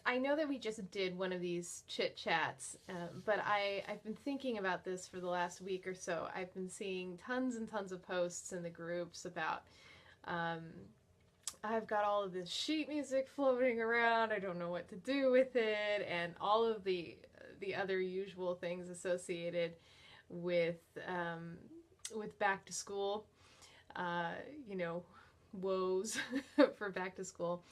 I know that we just did one of these chit chats, but I've been thinking about this for the last week or so. I've been seeing tons and tons of posts in the groups about um, I've got all of this sheet music floating around. I don't know what to do with it, and all of the other usual things associated with um, with back to school. Uh, you know, woes for back to school.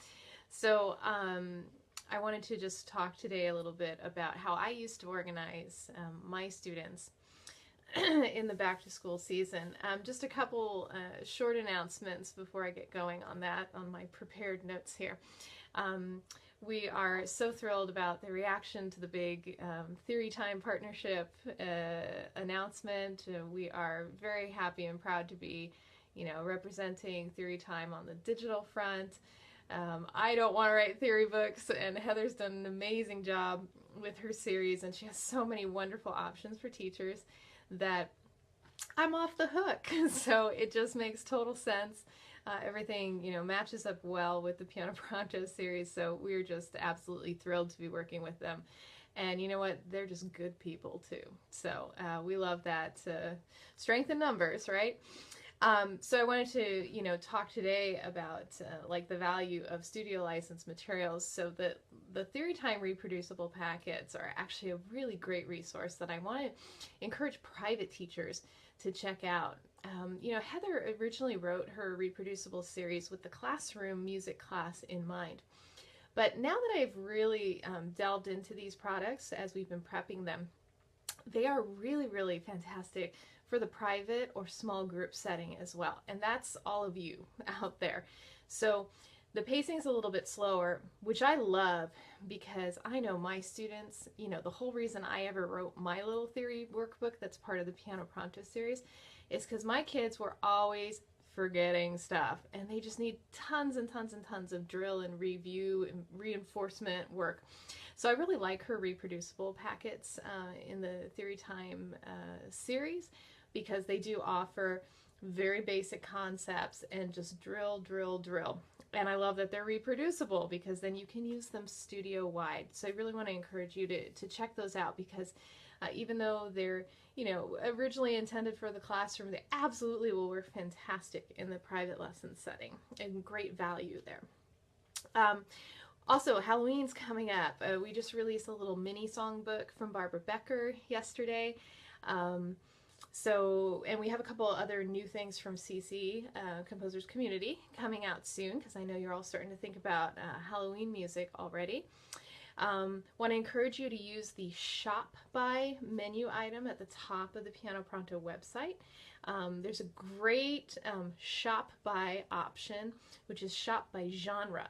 So I wanted to just talk today a little bit about how I used to organize my students in the back to school season. Just a couple short announcements before I get going on that, on my prepared notes here. We are so thrilled about the reaction to the big Theory Time partnership announcement. We are very happy and proud to be, representing Theory Time on the digital front. I don't want to write theory books, and Heather's done an amazing job with her series, and she has so many wonderful options for teachers that I'm off the hook. So it just makes total sense. Everything, matches up well with the Piano Pronto series, so we're just absolutely thrilled to be working with them. And you know what? They're just good people too. So we love that strength in numbers, right? So I wanted to, talk today about like the value of studio license materials. So the Theory Time reproducible packets are actually a really great resource that I want to encourage private teachers to check out. Heather originally wrote her reproducible series with the classroom music class in mind. But now that I've really delved into these products as we've been prepping them, they are really, really fantastic for the private or small group setting as well. And that's all of you out there. So the pacing is a little bit slower, which I love because I know my students, the whole reason I ever wrote my little theory workbook that's part of the Piano Pronto series is because my kids were always forgetting stuff, and they just need tons and tons and tons of drill and review and reinforcement work. So I really like her reproducible packets in the Theory Time series because they do offer very basic concepts and just drill, drill, drill. And I love that they're reproducible because then you can use them studio-wide. So I really want to encourage you to check those out because even though they're, originally intended for the classroom, they absolutely will work fantastic in the private lesson setting and great value there. Also, Halloween's coming up. We just released a little mini songbook from Barbara Becker yesterday. And we have a couple other new things from CC, Composers Community, coming out soon because I know you're all starting to think about Halloween music already. Want to encourage you to use the Shop By menu item at the top of the Piano Pronto website. There's a great Shop By option, which is Shop By Genre.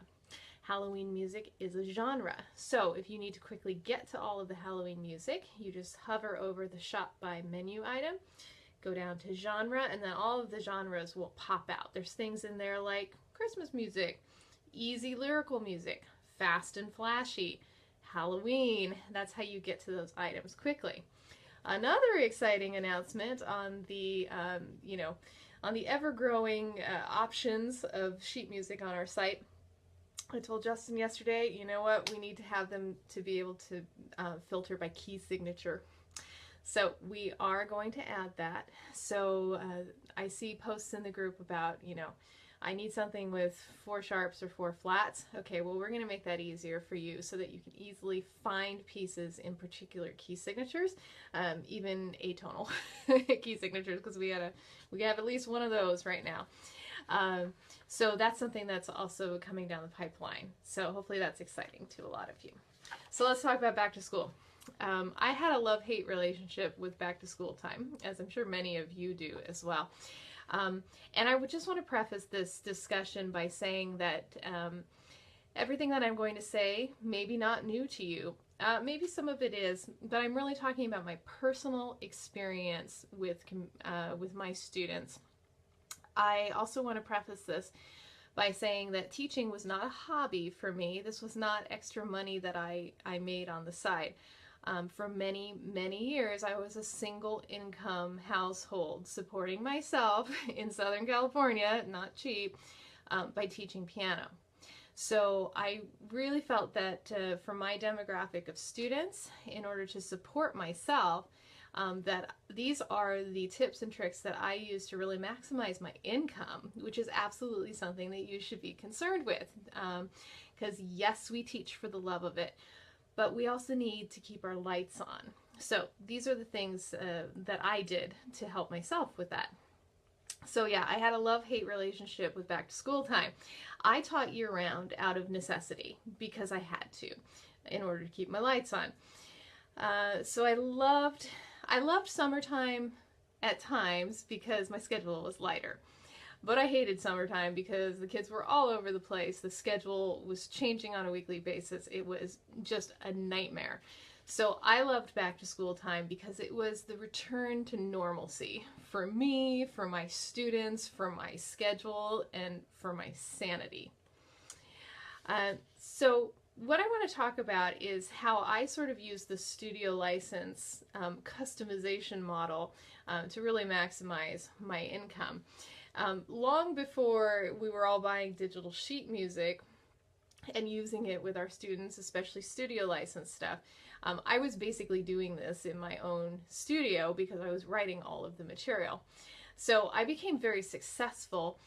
Halloween music is a genre. So if you need to quickly get to all of the Halloween music, you just hover over the Shop By menu item, go down to genre, and then all of the genres will pop out. There's things in there like Christmas music, easy lyrical music, fast and flashy, Halloween. That's how you get to those items quickly. Another exciting announcement on the, on the ever-growing options of sheet music on our site. I told Justin yesterday, you know what, we need to have them to be able to filter by key signature. So we are going to add that. So I see posts in the group about, I need something with 4 sharps or 4 flats. Okay, well, we're going to make that easier for you so that you can easily find pieces in particular key signatures, even atonal key signatures, because we have at least one of those right now. So that's something that's also coming down the pipeline. So hopefully that's exciting to a lot of you. So let's talk about back to school. I had a love-hate relationship with back to school time, as I'm sure many of you do as well. And I would just want to preface this discussion by saying that everything that I'm going to say may be not new to you. Maybe some of it is, but I'm really talking about my personal experience with my students. I also want to preface this by saying that teaching was not a hobby for me. This was not extra money that I made on the side. For many, many years, I was a single income household supporting myself in Southern California, not cheap, by teaching piano. So I really felt that for my demographic of students, in order to support myself, that these are the tips and tricks that I use to really maximize my income, which is absolutely something that you should be concerned with. Because yes, we teach for the love of it, but we also need to keep our lights on. So these are the things that I did to help myself with that. So yeah, I had a love-hate relationship with back to school time. I taught year-round out of necessity because I had to in order to keep my lights on. So I loved summertime at times because my schedule was lighter. But I hated summertime because the kids were all over the place. The schedule was changing on a weekly basis. It was just a nightmare. So I loved back to school time because it was the return to normalcy for me, for my students, for my schedule, and for my sanity. So what I want to talk about is how I sort of use the studio license customization model to really maximize my income. Long before we were all buying digital sheet music and using it with our students, especially studio license stuff, I was basically doing this in my own studio because I was writing all of the material. So I became very successful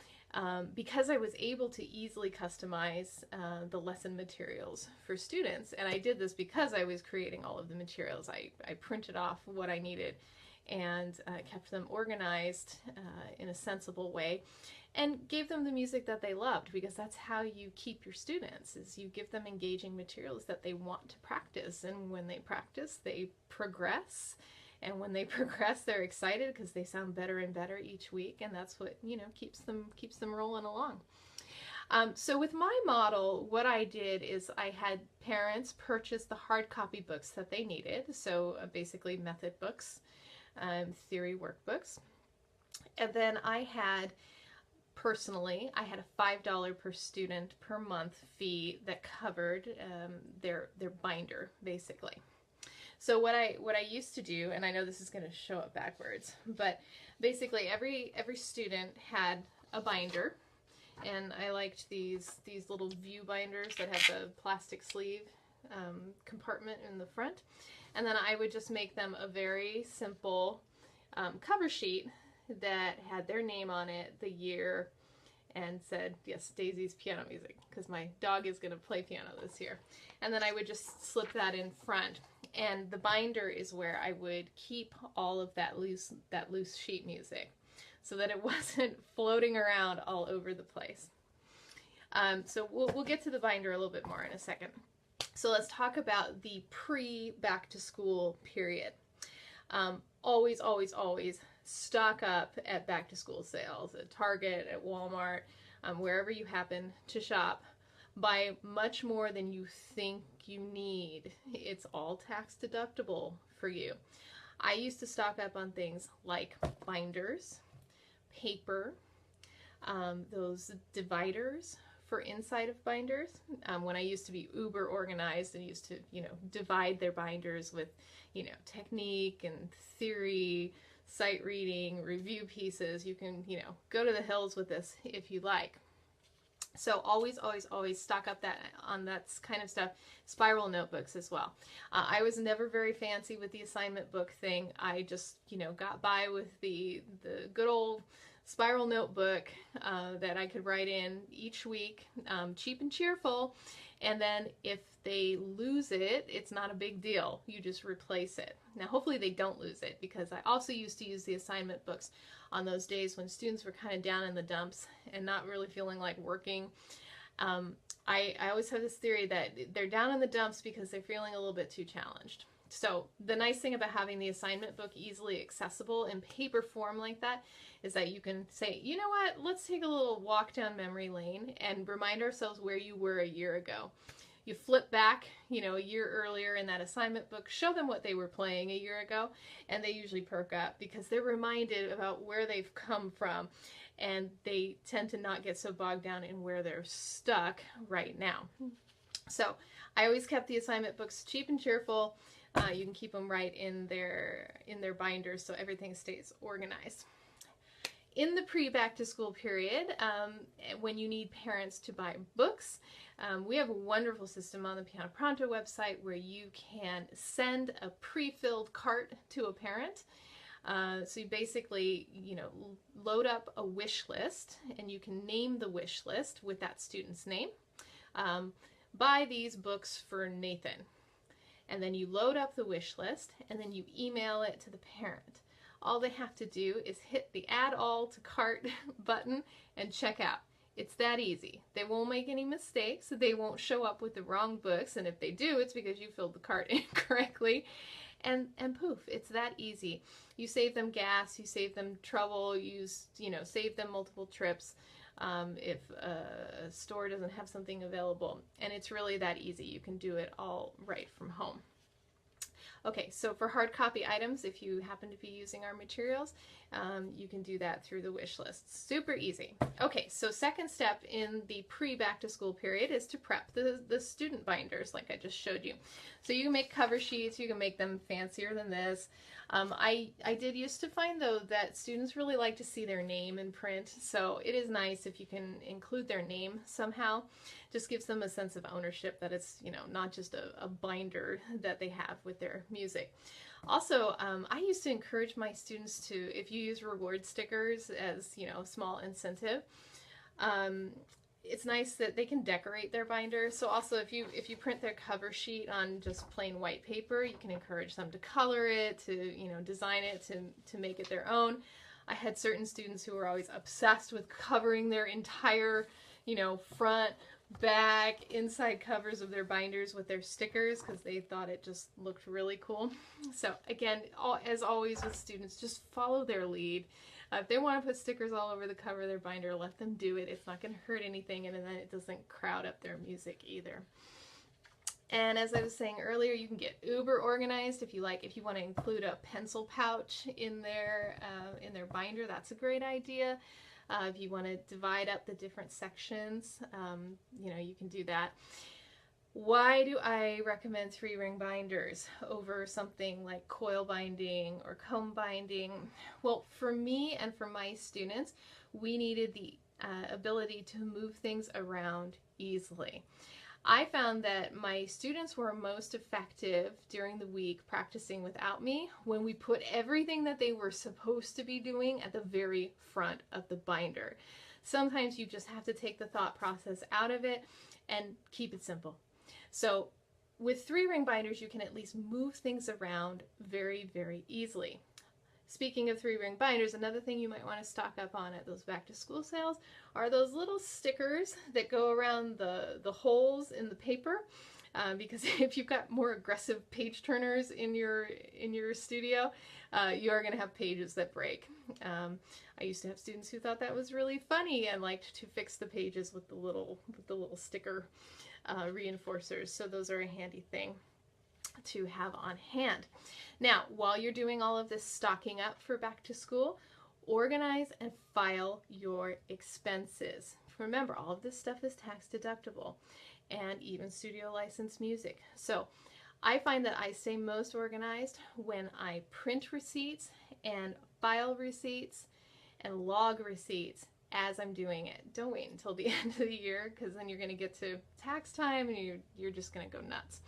because I was able to easily customize the lesson materials for students. And I did this because I was creating all of the materials. I printed off what I needed and kept them organized in a sensible way, and gave them the music that they loved, because that's how you keep your students, is you give them engaging materials that they want to practice. And when they practice, they progress. And when they progress, they're excited because they sound better and better each week. And that's what, you know, keeps them rolling along. So with my model, what I did is I had parents purchase the hard copy books that they needed. So basically method books, theory workbooks. And then I had a $5 per student per month fee that covered their binder, basically. So what I used to do, and I know this is going to show up backwards, but basically every student had a binder, and I liked these little view binders that have the plastic sleeve compartment in the front, and then I would just make them a very simple cover sheet that had their name on it, the year, and said, yes, Daisy's piano music, because my dog is going to play piano this year. And then I would just slip that in front. And the binder is where I would keep all of that loose sheet music so that it wasn't floating around all over the place. So we'll get to the binder a little bit more in a second. So let's talk about the pre-back to school period. Always, always, always stock up at back to school sales, at Target, at Walmart, wherever you happen to shop. Buy much more than you think you need. It's all tax deductible for you. I used to stock up on things like binders, paper, those dividers for inside of binders. When I used to be uber organized and used to, divide their binders with, technique and theory, sight reading, review pieces. You can, go to the hills with this if you like. So always, always, always stock up on that kind of stuff. Spiral notebooks as well. I was never very fancy with the assignment book thing. I just, got by with the good old spiral notebook that I could write in each week, cheap and cheerful. And then if they lose it, it's not a big deal. You just replace it. Now, hopefully they don't lose it, because I also used to use the assignment books on those days when students were kind of down in the dumps and not really feeling like working. I always have this theory that they're down in the dumps because they're feeling a little bit too challenged. So the nice thing about having the assignment book easily accessible in paper form like that is that you can say, you know what, let's take a little walk down memory lane and remind ourselves where you were a year ago. You flip back, a year earlier in that assignment book, show them what they were playing a year ago, and they usually perk up because they're reminded about where they've come from, and they tend to not get so bogged down in where they're stuck right now. So I always kept the assignment books cheap and cheerful. You can keep them right in their binders so everything stays organized. In the pre-back to school period, when you need parents to buy books, we have a wonderful system on the Pronto website where you can send a pre-filled cart to a parent. So you basically, load up a wish list, and you can name the wish list with that student's name. Buy these books for Nathan. And then you load up the wish list, and then you email it to the parent. All they have to do is hit the add all to cart button and check out. It's that easy. They won't make any mistakes. They won't show up with the wrong books, and if they do, it's because you filled the cart incorrectly. And poof, it's that easy. You save them gas, you save them trouble, save them multiple trips if a store doesn't have something available. And it's really that easy. You can do it all right from home. Okay, so for hard copy items, if you happen to be using our materials, you can do that through the wish list. Super easy. Okay, so second step in the pre-back to school period is to prep the student binders like I just showed you. So you can make cover sheets, you can make them fancier than this. I did used to find though that students really like to see their name in print, so it is nice if you can include their name somehow. Just gives them a sense of ownership that it's not just a binder that they have with their music. Also, I used to encourage my students to, if you use reward stickers as a small incentive, it's nice that they can decorate their binder. So also if you print their cover sheet on just plain white paper, you can encourage them to color it, to design it, to make it their own. I had certain students who were always obsessed with covering their entire front, back, inside covers of their binders with their stickers because they thought it just looked really cool. So again, as always with students, just follow their lead. If they want to put stickers all over the cover of their binder, let them do it. It's not going to hurt anything, and then it doesn't crowd up their music either. And as I was saying earlier, you can get uber organized if you like. If you want to include a pencil pouch in their binder, that's a great idea. If you want to divide up the different sections, you can do that. Why do I recommend 3-ring binders over something like coil binding or comb binding? Well, for me and for my students, we needed the ability to move things around easily. I found that my students were most effective during the week practicing without me when we put everything that they were supposed to be doing at the very front of the binder. Sometimes you just have to take the thought process out of it and keep it simple. So with 3-ring binders, you can at least move things around very, very easily. Speaking of 3-ring binders, another thing you might want to stock up on at those back to school sales are those little stickers that go around the holes in the paper. Because if you've got more aggressive page turners in your studio, you are going to have pages that break. I used to have students who thought that was really funny and liked to fix the pages with the little sticker reinforcers. So those are a handy thing to have on hand. Now, while you're doing all of this stocking up for back to school, organize and file your expenses. Remember, all of this stuff is tax deductible, and even studio licensed music. So I find that I stay most organized when I print receipts and file receipts and log receipts as I'm doing it. Don't wait until the end of the year, because then you're going to get to tax time and you're just going to go nuts.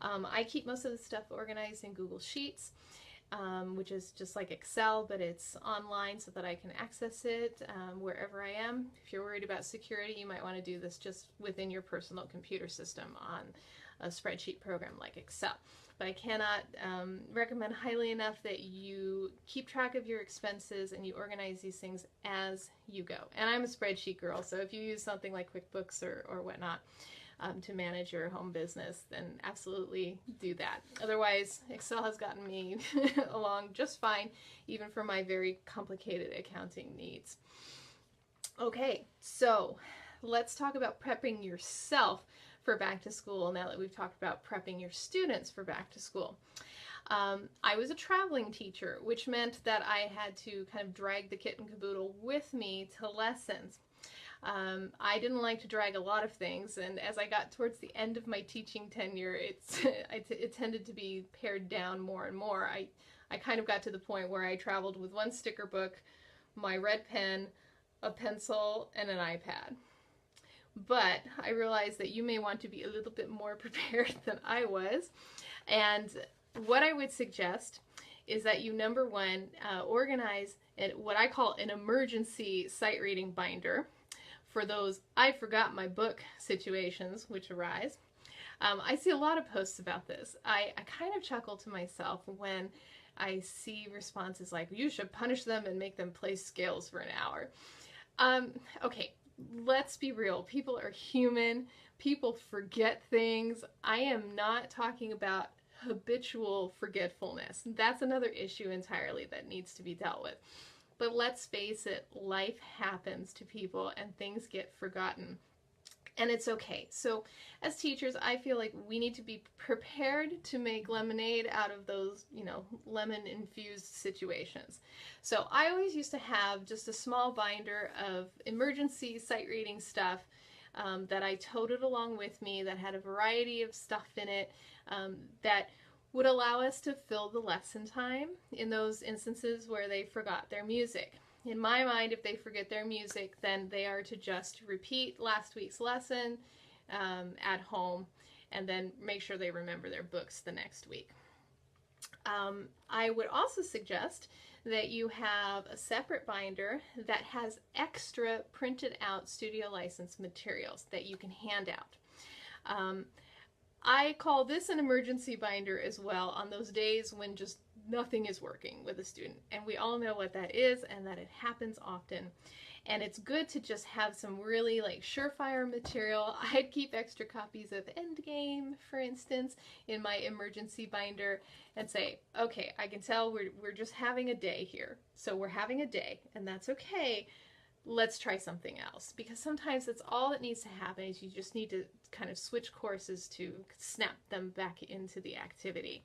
I keep most of the stuff organized in Google Sheets, which is just like Excel, but it's online so that I can access it wherever I am. If you're worried about security, you might want to do this just within your personal computer system on a spreadsheet program like Excel. But I cannot recommend highly enough that you keep track of your expenses and you organize these things as you go. And I'm a spreadsheet girl, so if you use something like QuickBooks or whatnot to manage your home business, then absolutely do that. Otherwise, Excel has gotten me along just fine, even for my very complicated accounting needs. Okay, so let's talk about prepping yourself for back to school now that we've talked about prepping your students for back to school. I was a traveling teacher, which meant that I had to kind of drag the kit and caboodle with me to lessons. I didn't like to drag a lot of things, and as I got towards the end of my teaching tenure, it tended to be pared down more and more. I kind of got to the point where I traveled with one sticker book, my red pen, a pencil, and an iPad. But I realized that you may want to be a little bit more prepared than I was. And what I would suggest is that you, number one, organize what I call an emergency sight reading binder for those I forgot my book situations which arise. I see a lot of posts about this. I kind of chuckle to myself when I see responses like, you should punish them and make them play scales for an hour. Okay, let's be real. People are human. People forget things. I am not talking about habitual forgetfulness. That's another issue entirely that needs to be dealt with. But let's face it, life happens to people and things get forgotten. And it's okay. So as teachers, I feel like we need to be prepared to make lemonade out of those, lemon-infused situations. So I always used to have just a small binder of emergency sight reading stuff that I toted along with me that had a variety of stuff in it that would allow us to fill the lesson time in those instances where they forgot their music. In my mind, if they forget their music, then they are to just repeat last week's lesson at home and then make sure they remember their books the next week. I would also suggest that you have a separate binder that has extra printed out studio license materials that you can hand out. I call this an emergency binder as well on those days when just nothing is working with a student. And we all know what that is and that it happens often. And it's good to just have some really surefire material. I'd keep extra copies of Endgame, for instance, in my emergency binder and say, okay, I can tell we're just having a day here. So we're having a day and that's okay. Let's try something else, because sometimes that's all that needs to happen is you just need to kind of switch courses to snap them back into the activity.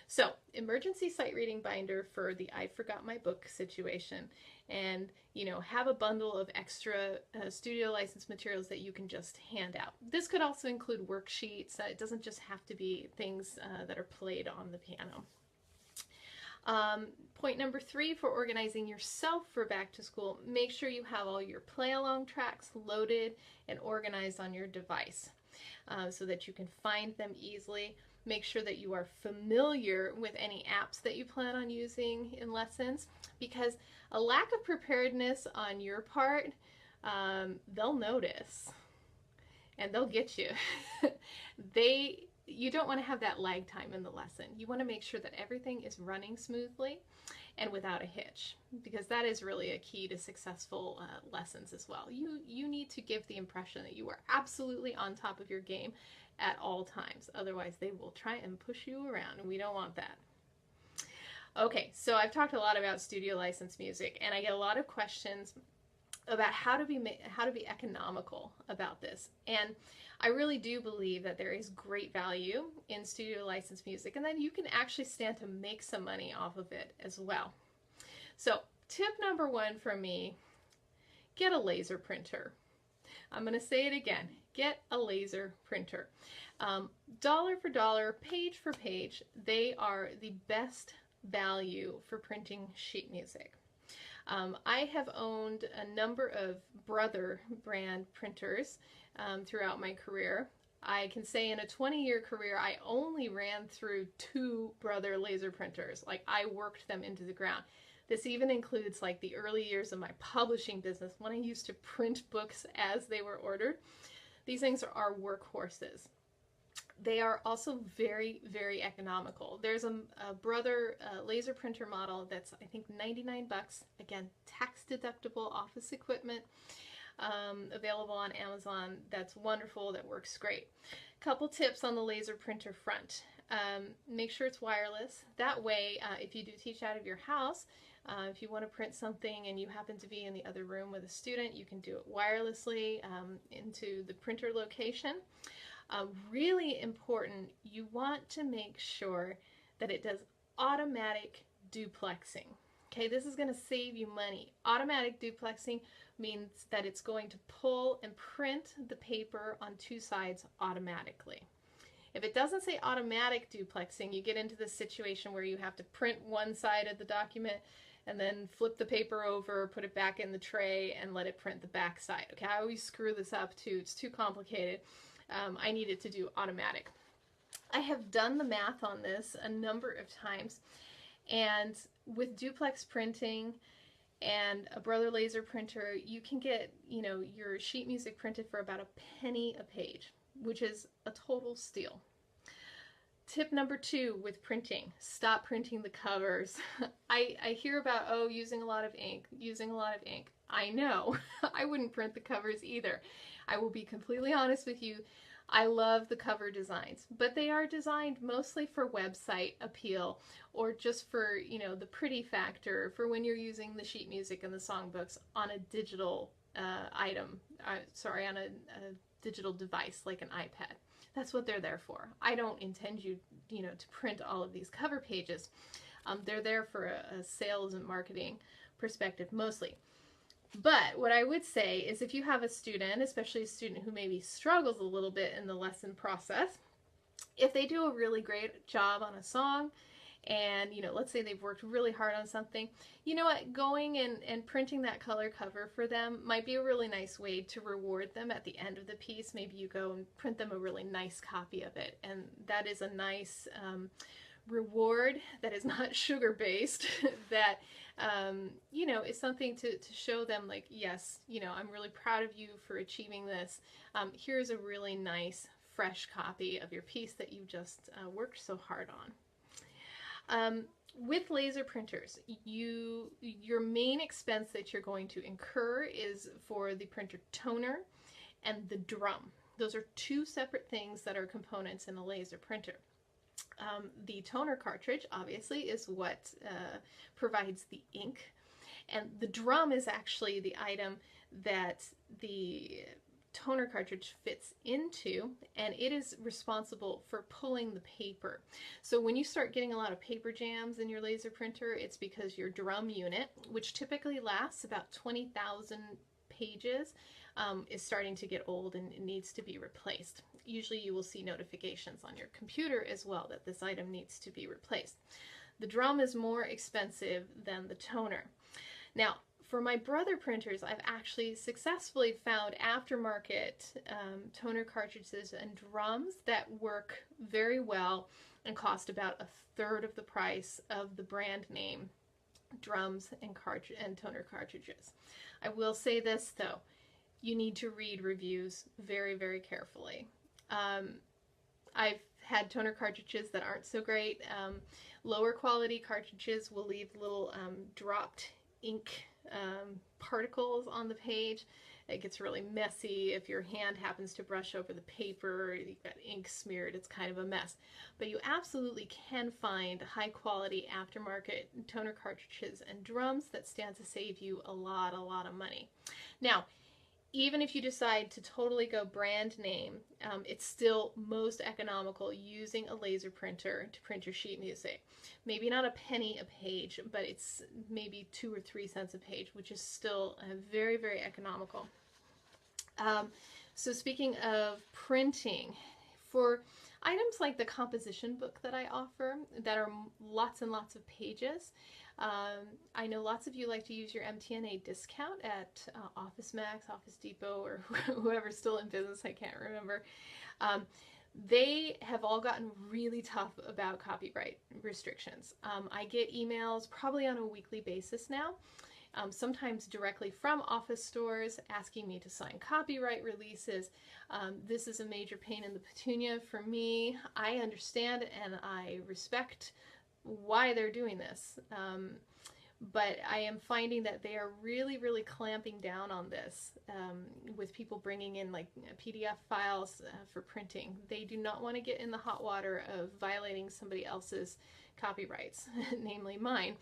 So emergency sight reading binder for the I forgot my book situation, and have a bundle of extra studio license materials that you can just hand out. This could also include worksheets. It doesn't just have to be things that are played on the piano. Point number 3 for organizing yourself for back to school, make sure you have all your play along tracks loaded and organized on your device so that you can find them easily. Make sure that you are familiar with any apps that you plan on using in lessons, because a lack of preparedness on your part, they'll notice and they'll get you. You don't want to have that lag time in the lesson. You want to make sure that everything is running smoothly and without a hitch, because that is really a key to successful lessons as well. You need to give the impression that you are absolutely on top of your game at all times. Otherwise, they will try and push you around, and we don't want that. Okay, so I've talked a lot about studio license music, and I get a lot of questions about how to be economical about this. And I really do believe that there is great value in studio license music, and then you can actually stand to make some money off of it as well. So tip number 1 for me, get a laser printer. I'm going to say it again, get a laser printer. Dollar for dollar, page for page, they are the best value for printing sheet music. I have owned a number of Brother brand printers throughout my career. I can say in a 20-year career, I only ran through 2 Brother laser printers. I worked them into the ground. This even includes the early years of my publishing business when I used to print books as they were ordered. These things are workhorses. They are also very, very economical. There's a Brother laser printer model that's, I think, 99 bucks. Again, tax deductible office equipment available on Amazon. That's wonderful. That works great. Couple tips on the laser printer front. Make sure it's wireless. That way, if you do teach out of your house, if you want to print something and you happen to be in the other room with a student, you can do it wirelessly into the printer location. Really important, you want to make sure that it does automatic duplexing. Okay, this is going to save you money. Automatic duplexing means that it's going to pull and print the paper on 2 sides automatically. If it doesn't say automatic duplexing, you get into this situation where you have to print one side of the document and then flip the paper over, put it back in the tray, and let it print the back side. Okay, I always screw this up too. It's too complicated. I need it to do automatic. I have done the math on this a number of times, and with duplex printing and a Brother laser printer, you can get, you know, your sheet music printed for about a penny a page, which is a total steal. Tip number 2 with printing, stop printing the covers. I hear about, oh, using a lot of ink. I know. I wouldn't print the covers either. I will be completely honest with you. I love the cover designs, but they are designed mostly for website appeal, or just for, you know, the pretty factor for when you're using the sheet music and the songbooks on a digital on a digital device like an iPad. That's what they're there for. I don't intend you to print all of these cover pages. They're there for a sales and marketing perspective mostly. But what I would say is, if you have a student, especially a student who maybe struggles a little bit in the lesson process, if they do a really great job on a song, and, you know, let's say they've worked really hard on something, you know what, going and printing that color cover for them might be a really nice way to reward them at the end of the piece. Maybe you go and print them a really nice copy of it, and that is a nice reward that is not sugar-based, that, you know, is something to show them, like, yes, you know, I'm really proud of you for achieving this. Here's a really nice, fresh copy of your piece that you just worked so hard on. With laser printers, your main expense that you're going to incur is for the printer toner and the drum. Those are 2 separate things that are components in a laser printer. The toner cartridge, obviously, is what provides the ink, and the drum is actually the item that the toner cartridge fits into, and it is responsible for pulling the paper. So when you start getting a lot of paper jams in your laser printer, it's because your drum unit, which typically lasts about 20,000 pages, is starting to get old and needs to be replaced. Usually you will see notifications on your computer as well that this item needs to be replaced. The drum is more expensive than the toner. Now, for my Brother printers, I've actually successfully found aftermarket toner cartridges and drums that work very well and cost about 1/3 of the price of the brand name drums and toner cartridges. I will say this though, you need to read reviews very, very carefully. I've had toner cartridges that aren't so great. Lower quality cartridges will leave little dropped ink particles on the page. It gets really messy. If your hand happens to brush over the paper, you've got ink smeared, it's kind of a mess. But you absolutely can find high quality aftermarket toner cartridges and drums that stand to save you a lot of money. Now, even if you decide to totally go brand name, it's still most economical using a laser printer to print your sheet music. Maybe not a penny a page, but it's maybe 2 or 3 cents a page, which is still very, very economical. So speaking of printing, for items like the composition book that I offer that are lots and lots of pages, I know lots of you like to use your MTNA discount at Office Max, Office Depot, or whoever's still in business, I can't remember. They have all gotten really tough about copyright restrictions. I get emails probably on a weekly basis now, sometimes directly from office stores asking me to sign copyright releases. This is a major pain in the petunia for me. I understand and I respect why they're doing this, but I am finding that they are really clamping down on this with people bringing in like PDF files for printing. They do not want to get in the hot water of violating somebody else's copyrights, namely mine,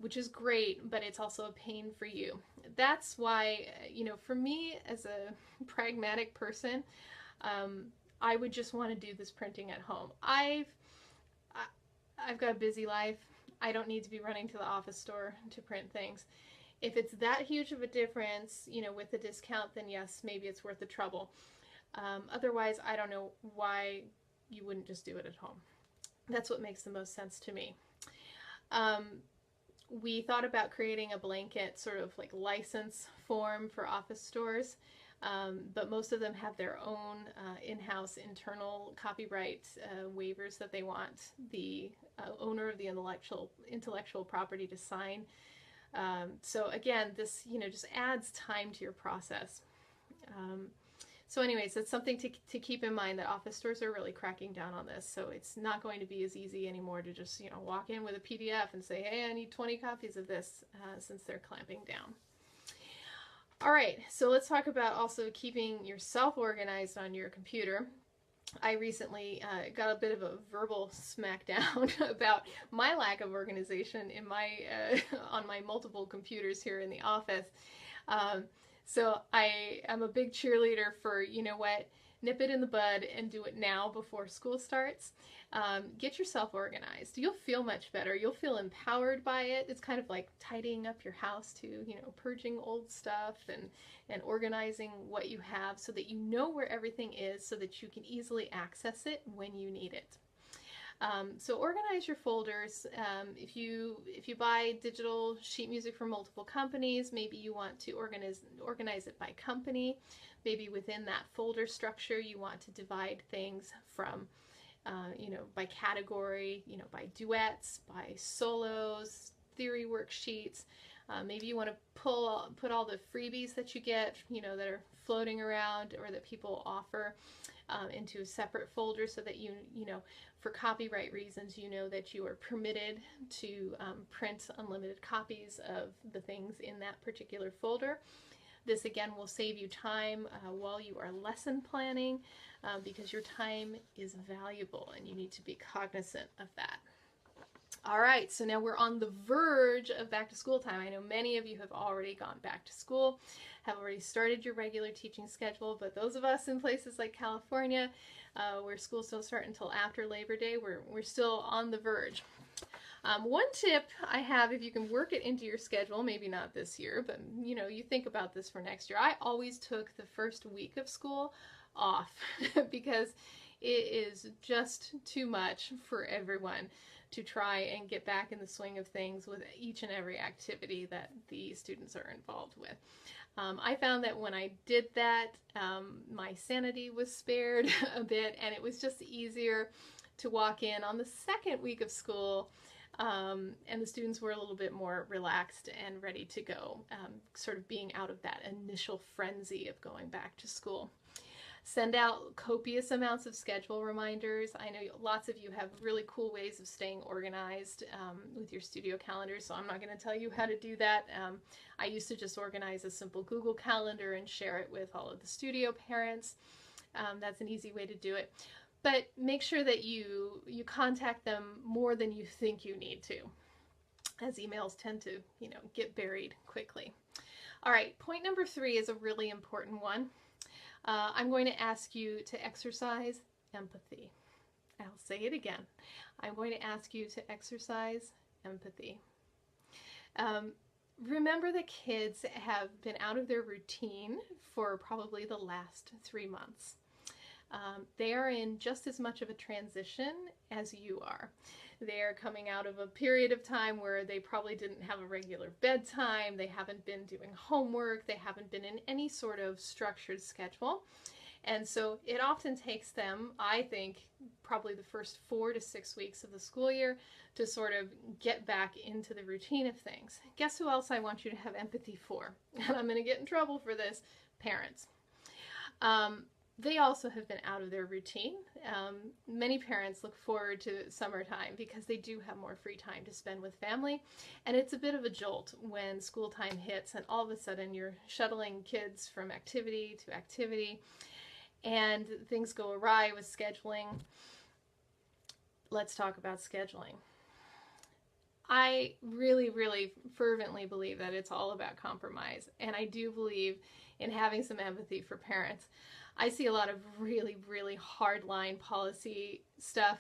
which is great, but it's also a pain for you. That's why, you know, for me as a pragmatic person, I would just want to do this printing at home. I've got a busy life. I don't need to be running to the office store to print things. If it's that huge of a difference, you know, with the discount, then yes, maybe it's worth the trouble. Otherwise, I don't know why you wouldn't just do it at home. That's what makes the most sense to me. we thought about creating a blanket sort of like license form for office stores. But most of them have their own in-house internal copyright waivers that they want the owner of the intellectual property to sign. So again, this just adds time to your process. So anyways, that's something to keep in mind, that office stores are really cracking down on this. So it's not going to be as easy anymore to just walk in with a PDF and say, hey, I need 20 copies of this, since they're clamping down. All right, so let's talk about also keeping yourself organized on your computer. I recently got a bit of a verbal smackdown about my lack of organization in my on my multiple computers here in the office. So I am a big cheerleader for, nip it in the bud and do it now before school starts. Get yourself organized. You'll feel much better. You'll feel empowered by it. It's kind of like tidying up your house too, purging old stuff and organizing what you have so that you know where everything is, so that you can easily access it when you need it. So organize your folders. If you buy digital sheet music from multiple companies, maybe you want to organize it by company. Maybe within that folder structure, you want to divide things from, by category, by duets, by solos, theory worksheets. Maybe you want to put all the freebies that you get, that are floating around or that people offer, into a separate folder, so that for copyright reasons, that you are permitted to print unlimited copies of the things in that particular folder. This again will save you time while you are lesson planning, because your time is valuable and you need to be cognizant of that. All right, so now we're on the verge of back to school time. I know many of you have already gone back to school, have already started your regular teaching schedule, but those of us in places like California, where schools don't start until after Labor Day, we're still on the verge. One tip I have, if you can work it into your schedule, maybe not this year, but you think about this for next year. I always took the first week of school off because it is just too much for everyone to try and get back in the swing of things with each and every activity that the students are involved with. I found that when I did that, my sanity was spared a bit, and it was just easier to walk in on the second week of school, and the students were a little bit more relaxed and ready to go, sort of being out of that initial frenzy of going back to school. Send out copious amounts of schedule reminders. I know lots of you have really cool ways of staying organized with your studio calendars, so I'm not going to tell you how to do that. I used to just organize a simple Google Calendar and share it with all of the studio parents. That's an easy way to do it. But make sure that you contact them more than you think you need to, as emails tend to, get buried quickly. All right, point number 3 is a really important one. I'm going to ask you to exercise empathy. I'll say it again. I'm going to ask you to exercise empathy. Remember that kids have been out of their routine for probably the last 3 months. They are in just as much of a transition as you are. They are coming out of a period of time where they probably didn't have a regular bedtime, they haven't been doing homework, they haven't been in any sort of structured schedule. And so it often takes them, I think, probably the first 4 to 6 weeks of the school year to sort of get back into the routine of things. Guess who else I want you to have empathy for? And I'm going to get in trouble for this, parents. They also have been out of their routine. Many parents look forward to summertime because they do have more free time to spend with family. And it's a bit of a jolt when school time hits and all of a sudden you're shuttling kids from activity to activity and things go awry with scheduling. Let's talk about scheduling. I really, really fervently believe that it's all about compromise. And I do believe in having some empathy for parents. I see a lot of really, really hardline policy stuff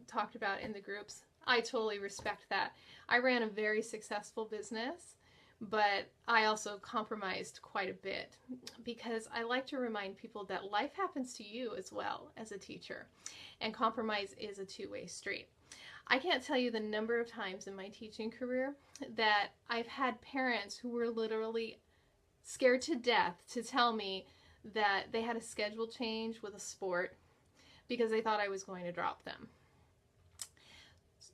talked about in the groups. I totally respect that. I ran a very successful business, but I also compromised quite a bit because I like to remind people that life happens to you as well as a teacher, and compromise is a two-way street. I can't tell you the number of times in my teaching career that I've had parents who were literally scared to death to tell me that they had a schedule change with a sport because they thought I was going to drop them.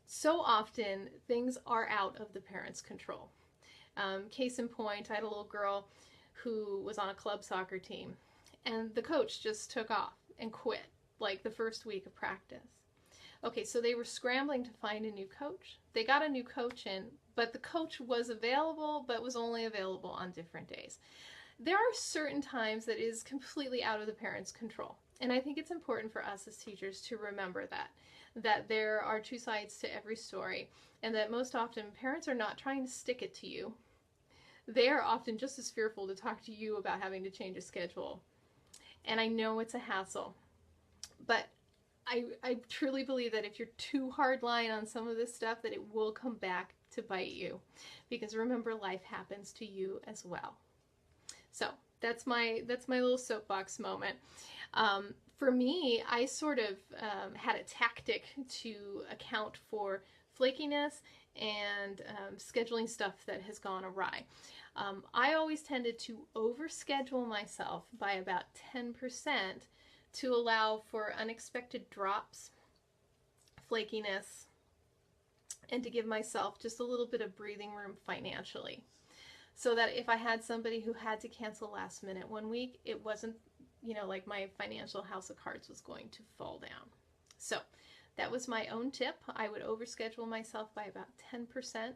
So often, things are out of the parents' control. Case in point, I had a little girl who was on a club soccer team, and the coach just took off and quit like the first week of practice. Okay, so they were scrambling to find a new coach. They got a new coach in, but the coach was available, but was only available on different days. There are certain times that is completely out of the parents' control. And I think it's important for us as teachers to remember that there are two sides to every story, and that most often parents are not trying to stick it to you. They are often just as fearful to talk to you about having to change a schedule. And I know it's a hassle, but I truly believe that if you're too hardline on some of this stuff, that it will come back to bite you. Because remember, life happens to you as well. So that's my little soapbox moment. For me, I sort of had a tactic to account for flakiness and scheduling stuff that has gone awry. I always tended to overschedule myself by about 10% to allow for unexpected drops, flakiness, and to give myself just a little bit of breathing room financially. So that if I had somebody who had to cancel last minute one week, it wasn't, like my financial house of cards was going to fall down. So that was my own tip. I would overschedule myself by about 10%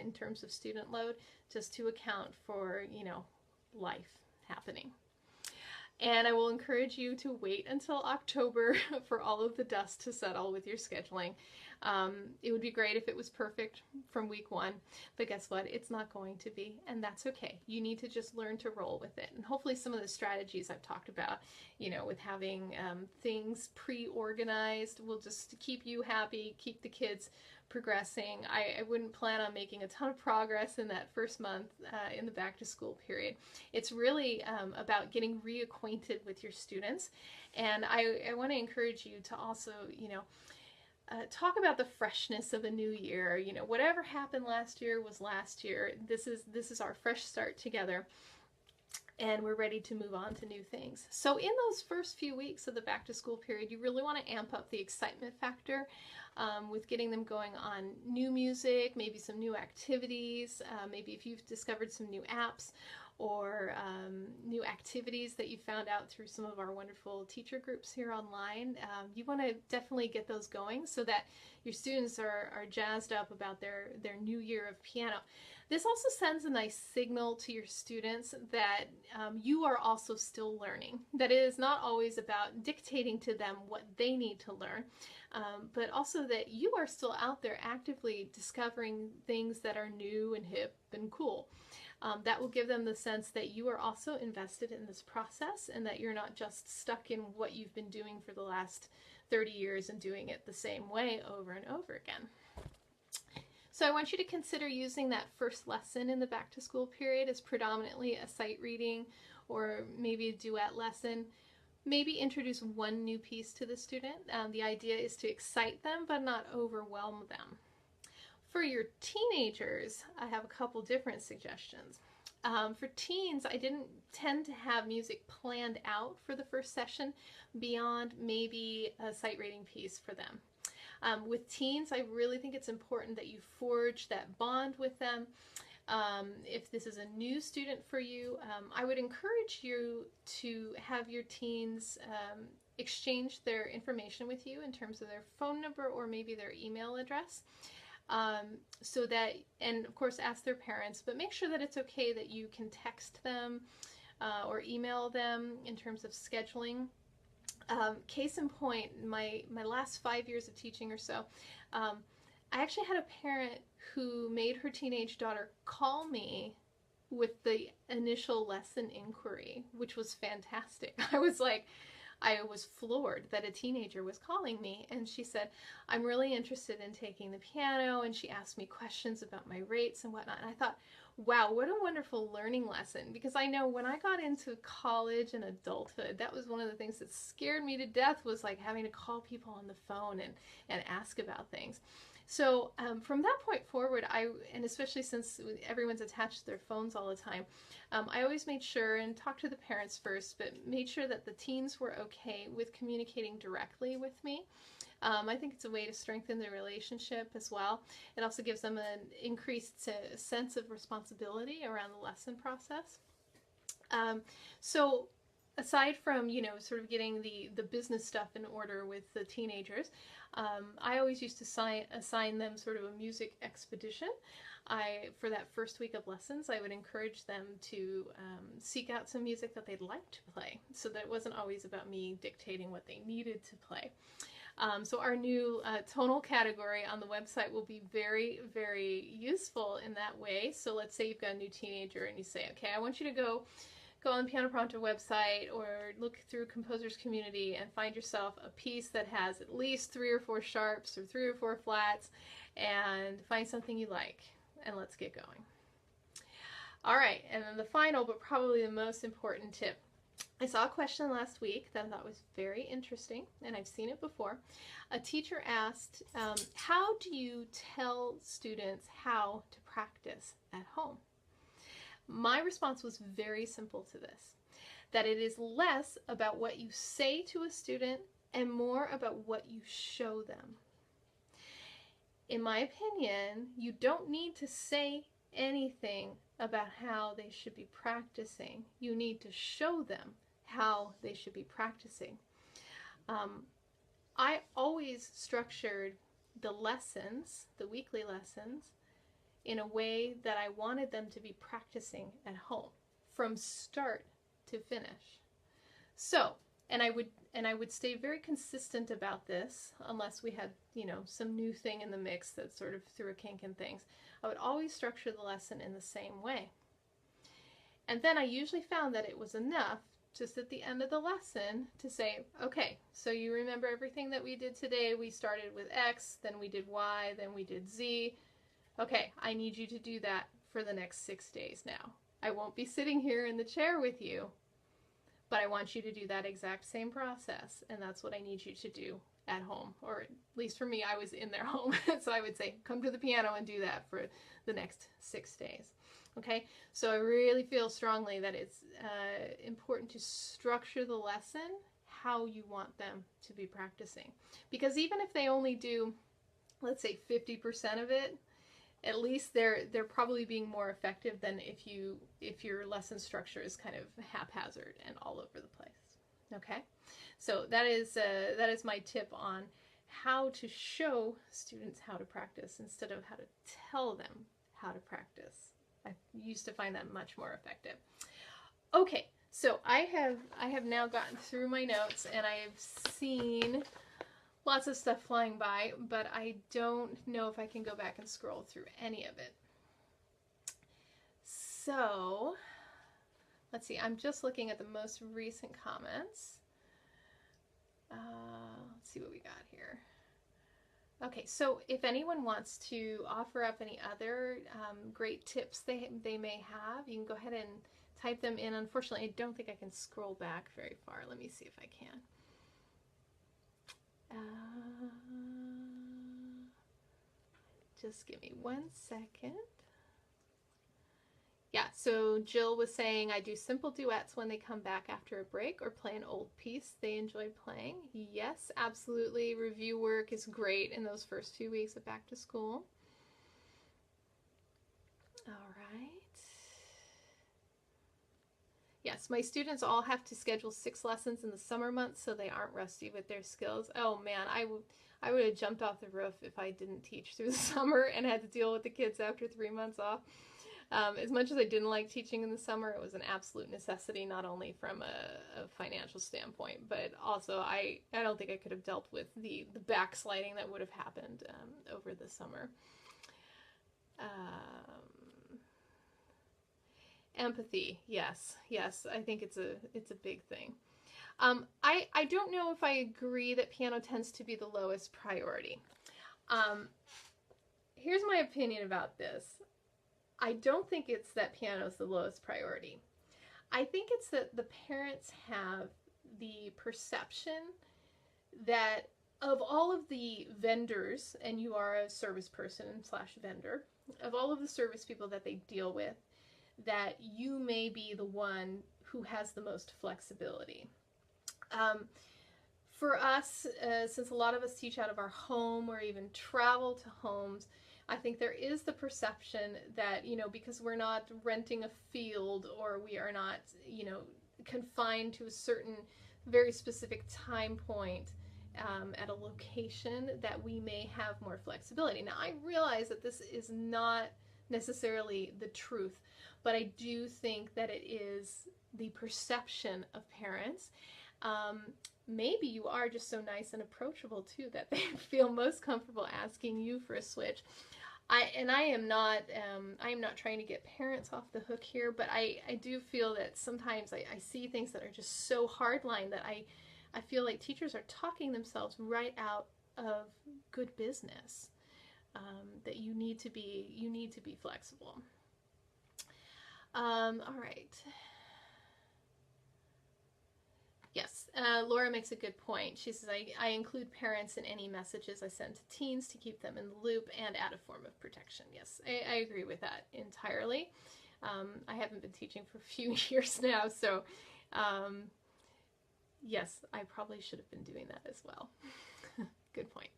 in terms of student load, just to account for, life happening. And I will encourage you to wait until October for all of the dust to settle with your scheduling. It would be great if it was perfect from week one, but guess what? It's not going to be, and that's okay. You need to just learn to roll with it. And hopefully some of the strategies I've talked about, with having things pre-organized will just keep you happy, keep the kids progressing. I wouldn't plan on making a ton of progress in that first month in the back to school period. It's really about getting reacquainted with your students. And I want to encourage you to also, talk about the freshness of a new year. Whatever happened last year was last year. This is our fresh start together, and we're ready to move on to new things. So in those first few weeks of the back to school period, you really want to amp up the excitement factor with getting them going on new music, maybe some new activities, maybe if you've discovered some new apps or new activities that you found out through some of our wonderful teacher groups here online. You want to definitely get those going so that your students are jazzed up about their new year of piano. This also sends a nice signal to your students that you are also still learning, that it is not always about dictating to them what they need to learn, but also that you are still out there actively discovering things that are new and hip and cool. That will give them the sense that you are also invested in this process and that you're not just stuck in what you've been doing for the last 30 years and doing it the same way over and over again. So I want you to consider using that first lesson in the back to school period as predominantly a sight reading or maybe a duet lesson. Maybe introduce one new piece to the student. The idea is to excite them but not overwhelm them. For your teenagers, I have a couple different suggestions. For teens, I didn't tend to have music planned out for the first session beyond maybe a sight reading piece for them. With teens, I really think it's important that you forge that bond with them. If this is a new student for you, I would encourage you to have your teens exchange their information with you in terms of their phone number or maybe their email address. So that, and of course ask their parents, but make sure that it's okay that you can text them or email them in terms of scheduling. Case in point, my last 5 years of teaching or so, I actually had a parent who made her teenage daughter call me with the initial lesson inquiry, which was fantastic. I was floored that a teenager was calling me, and she said, I'm really interested in taking the piano, and she asked me questions about my rates and whatnot, and I thought, wow, what a wonderful learning lesson. Because I know when I got into college and adulthood, that was one of the things that scared me to death, was like having to call people on the phone and ask about things. So from that point forward, and especially since everyone's attached to their phones all the time, I always made sure and talked to the parents first, but made sure that the teens were okay with communicating directly with me. I think it's a way to strengthen the relationship as well. It also gives them an increased sense of responsibility around the lesson process. So aside from, sort of getting the business stuff in order with the teenagers, I always used to assign them sort of a music expedition. For that first week of lessons, I would encourage them to seek out some music that they'd like to play, so that it wasn't always about me dictating what they needed to play. So our new tonal category on the website will be very, very useful in that way. So let's say you've got a new teenager and you say, okay, I want you to go on the Piano Pronto website or look through Composers Community and find yourself a piece that has at least 3 or 4 sharps or 3 or 4 flats, and find something you like, and let's get going. All right, and then the final but probably the most important tip. I saw a question last week that I thought was very interesting, and I've seen it before. A teacher asked, how do you tell students how to practice at home? My response was very simple to this, that it is less about what you say to a student and more about what you show them. In my opinion, you don't need to say anything about how they should be practicing. You need to show them how they should be practicing. I always structured the lessons, the weekly lessons, in a way that I wanted them to be practicing at home from start to finish. So, and I would stay very consistent about this, unless we had, some new thing in the mix that sort of threw a kink in things. I would always structure the lesson in the same way. And then I usually found that it was enough just at the end of the lesson to say, okay, so you remember everything that we did today? We started with X, then we did Y, then we did Z. Okay, I need you to do that for the next 6 days now. I won't be sitting here in the chair with you, but I want you to do that exact same process, and that's what I need you to do at home. Or at least for me, I was in their home, so I would say, come to the piano and do that for the next 6 days. Okay, so I really feel strongly that it's important to structure the lesson how you want them to be practicing. Because even if they only do, let's say 50% of it, at least they're probably being more effective than if your lesson structure is kind of haphazard and all over the place. Okay, so that is my tip on how to show students how to practice instead of how to tell them how to practice. I used to find that much more effective. Okay, so I have now gotten through my notes and I've seen lots of stuff flying by, but I don't know if I can go back and scroll through any of it. So let's see, I'm just looking at the most recent comments. Let's see what we got here. Okay, so if anyone wants to offer up any other great tips they may have, you can go ahead and type them in. Unfortunately, I don't think I can scroll back very far. Let me see if I can. Just give me 1 second. Yeah, so Jill was saying, I do simple duets when they come back after a break or play an old piece they enjoy playing. Yes, absolutely. Review work is great in those first few weeks of back to school. All right. Yes, my students all have to schedule 6 lessons in the summer months so they aren't rusty with their skills. Oh man, I would have jumped off the roof if I didn't teach through the summer and had to deal with the kids after 3 months off. As much as I didn't like teaching in the summer, it was an absolute necessity, not only from a financial standpoint, but also I don't think I could have dealt with the backsliding that would have happened over the summer. Empathy, yes, I think it's a big thing. I don't know if I agree that piano tends to be the lowest priority. Here's my opinion about this. I don't think it's that piano is the lowest priority. I think it's that the parents have the perception that of all of the vendors, and you are a service person slash vendor, of all of the service people that they deal with, that you may be the one who has the most flexibility. For us, since a lot of us teach out of our home or even travel to homes, I think there is the perception that, because we're not renting a field or we are not, confined to a certain very specific time point at a location, that we may have more flexibility. Now, I realize that this is not necessarily the truth, but I do think that it is the perception of parents. Maybe you are just so nice and approachable too that they feel most comfortable asking you for a switch. I am not trying to get parents off the hook here, but I do feel that sometimes I see things that are just so hardline that I feel like teachers are talking themselves right out of good business. That you need to be flexible. All right. Yes, Laura makes a good point. She says, I include parents in any messages I send to teens to keep them in the loop and add a form of protection. Yes, I agree with that entirely. I haven't been teaching for a few years now, so yes, I probably should have been doing that as well. Good point.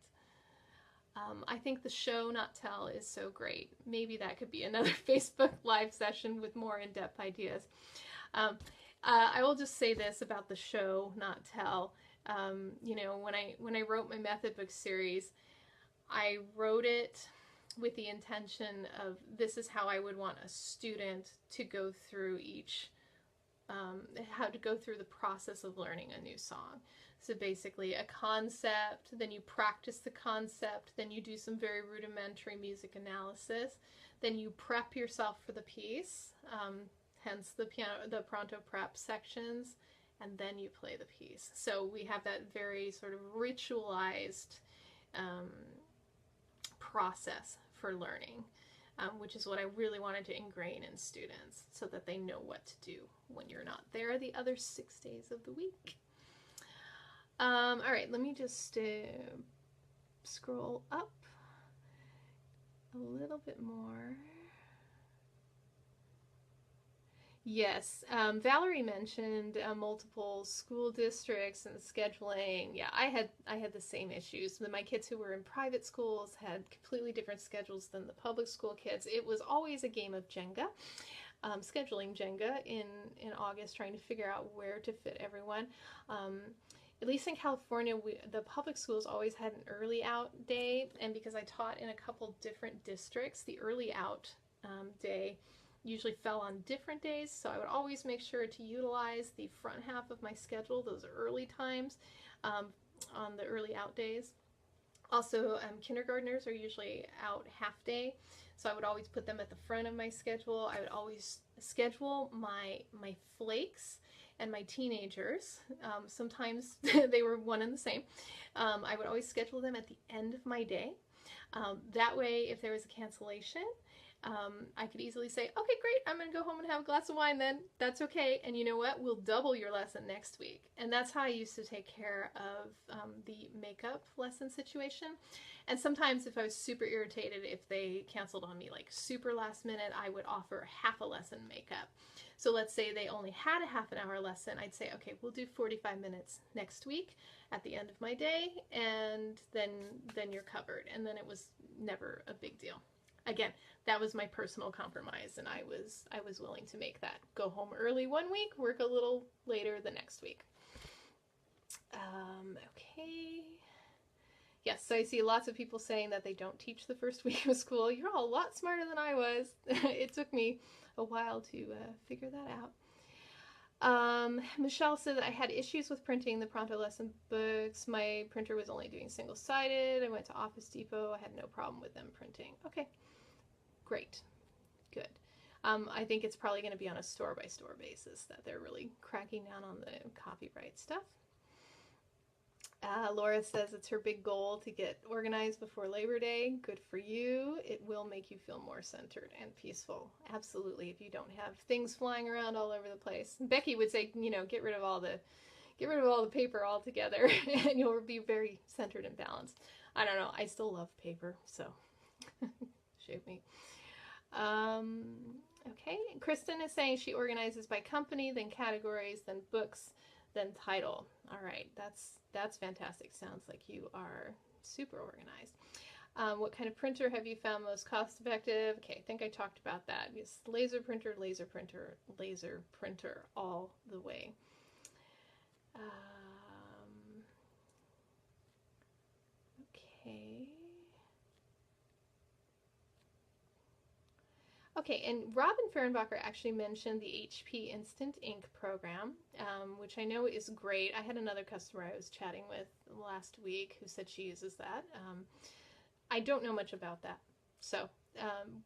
I think the show, not tell, is so great. Maybe that could be another Facebook Live session with more in-depth ideas. I will just say this about the show, not tell. When I wrote my method book series, I wrote it with the intention of this is how I would want a student to go through how to go through the process of learning a new song. So basically a concept, then you practice the concept, then you do some very rudimentary music analysis, then you prep yourself for the piece, hence the Pronto prep sections, and then you play the piece. So we have that very sort of ritualized process for learning, which is what I really wanted to ingrain in students so that they know what to do when you're not there the other 6 days of the week. All right, let me just scroll up a little bit more. Yes, Valerie mentioned multiple school districts and scheduling. Yeah, I had the same issues. My kids who were in private schools had completely different schedules than the public school kids. It was always a game of Jenga, scheduling Jenga in August, trying to figure out where to fit everyone. At least in California, the public schools always had an early out day, and because I taught in a couple different districts, the early out day usually fell on different days, so I would always make sure to utilize the front half of my schedule, those early times, on the early out days. Also, kindergartners are usually out half day, so I would always put them at the front of my schedule. I would always schedule my flakes and my teenagers. Sometimes they were one and the same. I would always schedule them at the end of my day. That way, if there was a cancellation, I could easily say, okay, great, I'm going to go home and have a glass of wine then. That's okay. And you know what? We'll double your lesson next week. And that's how I used to take care of the makeup lesson situation. And sometimes if I was super irritated, if they canceled on me like super last minute, I would offer half a lesson makeup. So let's say they only had a half an hour lesson. I'd say, okay, we'll do 45 minutes next week at the end of my day, and then you're covered. And then it was never a big deal. Again, that was my personal compromise, and I was willing to make that. Go home early one week, work a little later the next week. Okay. Yes, so I see lots of people saying that they don't teach the first week of school. You're all a lot smarter than I was. It took me a while to figure that out. Michelle said that I had issues with printing the Pronto lesson books. My printer was only doing single-sided. I went to Office Depot. I had no problem with them printing. Okay, great, good. I think it's probably going to be on a store-by-store basis that they're really cracking down on the copyright stuff. Laura says it's her big goal to get organized before Labor Day. Good for you. It will make you feel more centered and peaceful. Absolutely, if you don't have things flying around all over the place. Becky would say, you know, get rid of all the paper altogether, and you'll be very centered and balanced. I don't know. I still love paper, so shoot me. Okay, Kristen is saying she organizes by company, then categories, then books, then title. All right, that's fantastic. Sounds like you are super organized. What kind of printer have you found most cost effective? Okay, I think I talked about that. Yes, laser printer, laser printer, laser printer all the way. Okay. Okay, and Robin Fehrenbacher actually mentioned the HP Instant Ink program, which I know is great. I had another customer I was chatting with last week who said she uses that. I don't know much about that, so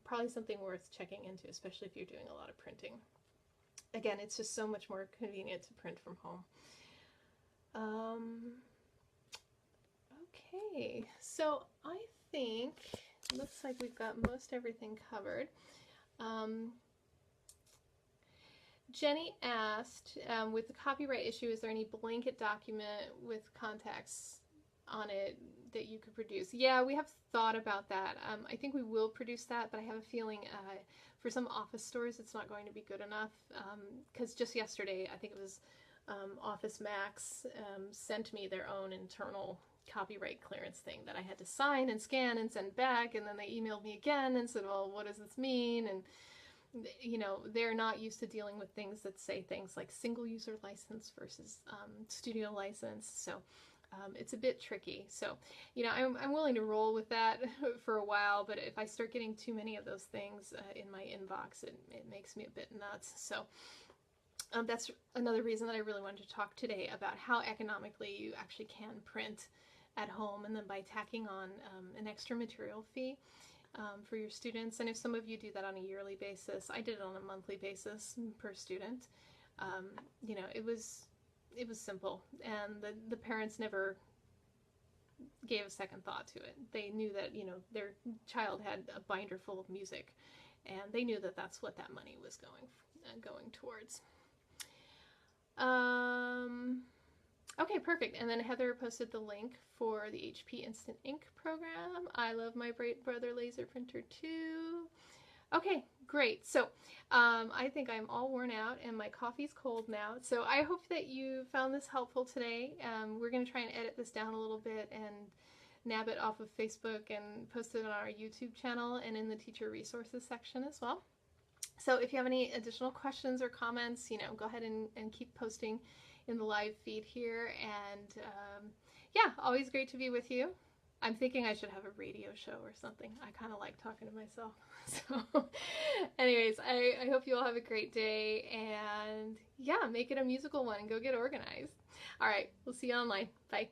probably something worth checking into, especially if you're doing a lot of printing. Again, it's just so much more convenient to print from home. Okay, so I think looks like we've got most everything covered. Jenny asked, with the copyright issue, is there any blanket document with contacts on it that you could produce? Yeah, we have thought about that. I think we will produce that, but I have a feeling for some office stores it's not going to be good enough, because just yesterday, I think it was Office Max sent me their own internal copyright clearance thing that I had to sign and scan and send back, and then they emailed me again and said, well, what does this mean? And you know, they're not used to dealing with things that say things like single user license versus studio license, so it's a bit tricky. So, you know, I'm willing to roll with that for a while, but if I start getting too many of those things in my inbox, it makes me a bit nuts. So that's another reason that I really wanted to talk today about how economically you actually can print at home, and then by tacking on an extra material fee for your students. And if some of you do that on a yearly basis, I did it on a monthly basis per student. You know, it was simple, and the parents never gave a second thought to it. They knew that, you know, their child had a binder full of music, and they knew that that's what that money was going towards. Okay, perfect. And then Heather posted the link for the HP Instant Ink program. I love my Bright Brother laser printer too. Okay, great. So I think I'm all worn out and my coffee's cold now. So I hope that you found this helpful today. We're going to try and edit this down a little bit and nab it off of Facebook and post it on our YouTube channel and in the teacher resources section as well. So if you have any additional questions or comments, you know, go ahead and keep posting in the live feed here. And yeah, always great to be with you. I'm thinking I should have a radio show or something. I kind of like talking to myself. So anyways, I hope you all have a great day, and yeah, make it a musical one and go get organized. All right, we'll see you online. Bye.